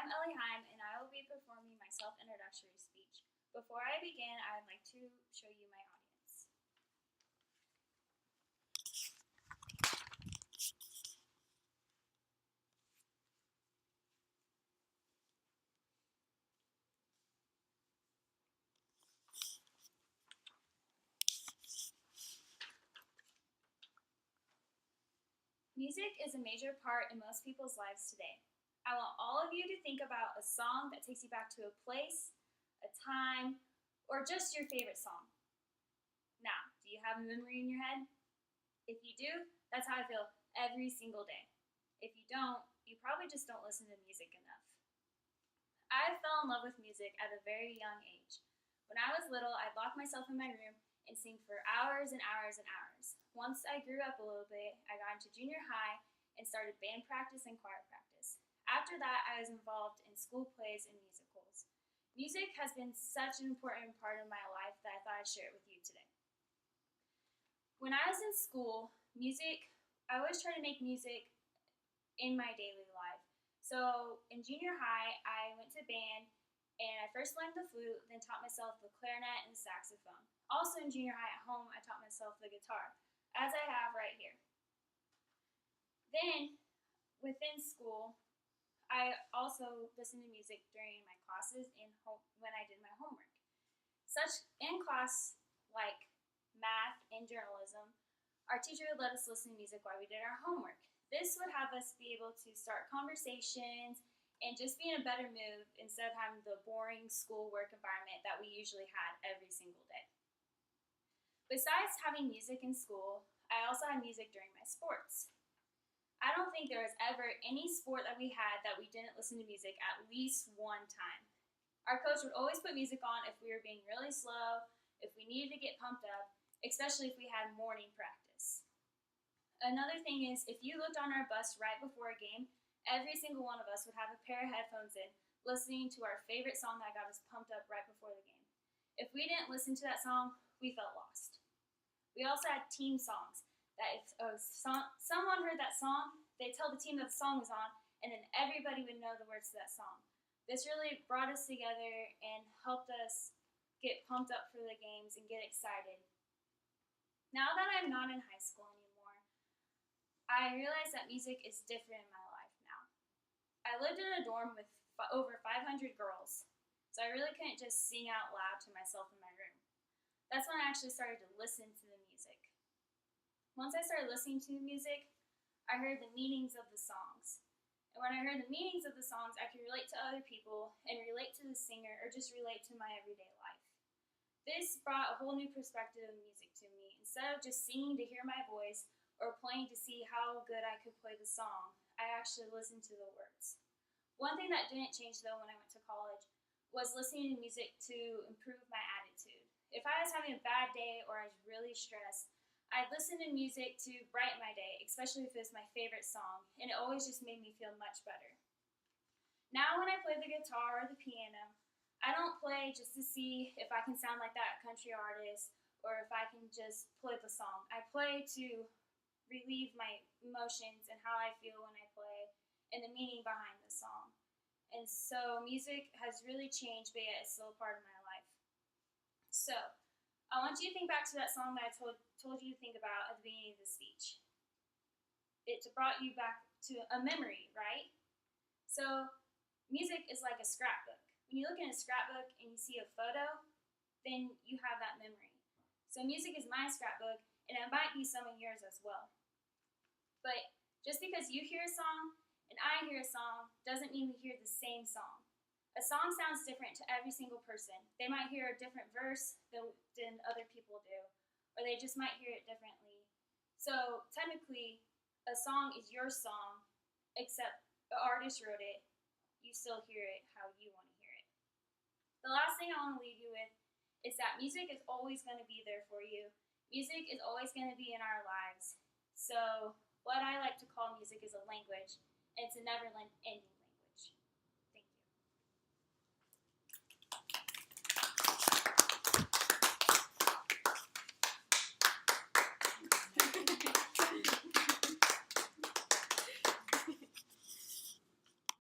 I'm Ellie Heim, and I will be performing my self-introductory speech. Before I begin, I would like to show you my audience. Music is a major part in most people's lives today. I want all of you to think about a song that takes you back to a place, a time, or just your favorite song. Now, do you have a memory in your head? If you do, that's how I feel every single day. If you don't, you probably just don't listen to music enough. I fell in love with music at a very young age. When I was little, I'd lock myself in my room and sing for hours and hours and hours. Once I grew up a little bit, I got into junior high and started band practice and choir practice. After that, I was involved in school plays and musicals. Music has been such an important part of my life that I thought I'd share it with you today. When I was in school, I always try to make music in my daily life. So in junior high, I went to band and I first learned the flute, then taught myself the clarinet and the saxophone. Also in junior high at home, I taught myself the guitar, as I have right here. Then, within school, I also listened to music during my classes when I did my homework. Such in class like math and journalism, our teacher would let us listen to music while we did our homework. This would have us be able to start conversations and just be in a better mood instead of having the boring schoolwork environment that we usually had every single day. Besides having music in school, I also had music during my sports. I don't think there was ever any sport that we had that we didn't listen to music at least one time. Our coach would always put music on if we were being really slow, if we needed to get pumped up, especially if we had morning practice. Another thing is, if you looked on our bus right before a game, every single one of us would have a pair of headphones in, listening to our favorite song that got us pumped up right before the game. If we didn't listen to that song, we felt lost. We also had team songs, that if someone heard that song, they'd tell the team that the song was on, and then everybody would know the words to that song. This really brought us together and helped us get pumped up for the games and get excited. Now that I'm not in high school anymore, I realize that music is different in my life now. I lived in a dorm with over 500 girls, so I really couldn't just sing out loud to myself in my room. That's when I actually started to listen to the music. Once I started listening to the music, I heard the meanings of the songs. And when I heard the meanings of the songs, I could relate to other people and relate to the singer or just relate to my everyday life. This brought a whole new perspective of music to me. Instead of just singing to hear my voice or playing to see how good I could play the song, I actually listened to the words. One thing that didn't change though when I went to college was listening to music to improve my attitude. If I was having a bad day or I was really stressed, I'd listen to music to brighten my day, especially if it was my favorite song, and it always just made me feel much better. Now when I play the guitar or the piano, I don't play just to see if I can sound like that country artist or if I can just play the song. I play to relieve my emotions and how I feel when I play and the meaning behind the song. And so music has really changed, but yet it's still a part of my life. So, I want you to think back to that song that I told you to think about at the beginning of the speech. It brought you back to a memory, right? So, music is like a scrapbook. When you look in a scrapbook and you see a photo, then you have that memory. So, music is my scrapbook, and it might be some of yours as well. But just because you hear a song and I hear a song doesn't mean we hear the same song. A song sounds different to every single person. They might hear a different verse than other people do, or they just might hear it differently. So technically, a song is your song, except the artist wrote it. You still hear it how you want to hear it. The last thing I want to leave you with is that music is always going to be there for you. Music is always going to be in our lives. So what I like to call music is a language, and it's a never-ending